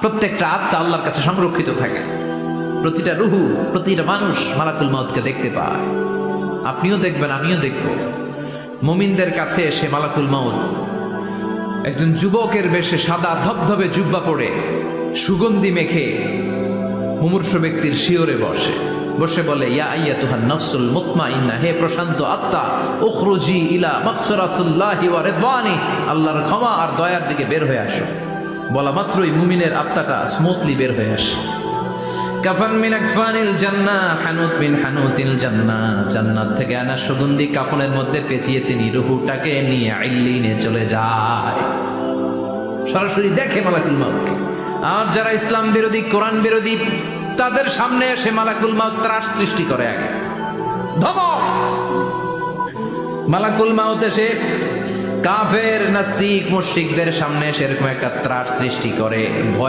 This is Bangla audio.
প্রত্যেকটা আত্মা আল্লাহর কাছে সংরক্ষিত থাকে। প্রতিটা রুহু, প্রতিটা মানুষ মালাকুল মাউতকে দেখতে পায়। আপনিও দেখবেন, আমিও দেখব। মুমিনদের কাছে এসে মালাকুল মাউত একজন যুবকের বেশে সাদা ধবধবে জুব্বা পরে সুগন্ধি মেখে মুমূর্ষু ব্যক্তির শিওরে বসে বসে বলে, ইয়া আইয়াতুহান নাফসুল মুতমাইন্না, হে প্রশান্ত আত্মা, উখরুজি ইলা মাগফিরাতুল্লাহি ওয়া রিদওয়ানি, আল্লাহর ক্ষমা আর দয়ার দিকে বের হয়ে আসো। বলা মাত্রই মুমিনের আত্মাটা স্মুথলি বের হয়ে আসে। কাফান মিন আকফানিল জান্নাহ, হানুত মিন হানুতিল জান্নাহ, জান্নাত থেকে আনা সুগন্ধি কাফনের মধ্যে পেঁচিয়ে তিনি রূহটাকে নিয়ে ইল্লিনে চলে যায়। সরাসরি দেখে মালাকুল মাউতকে। আর যারা ইসলাম বিরোধী, কোরআন বিরোধী, তাদের সামনে এসে মালাকুল মাউত ত্রাস সৃষ্টি করে। আগে ধমক, মালাকুল মাউত এসে কাফের, নাস্তিক, মুশরিকদের সামনে এসে এরকম একটা ত্রাস সৃষ্টি করে। ভয়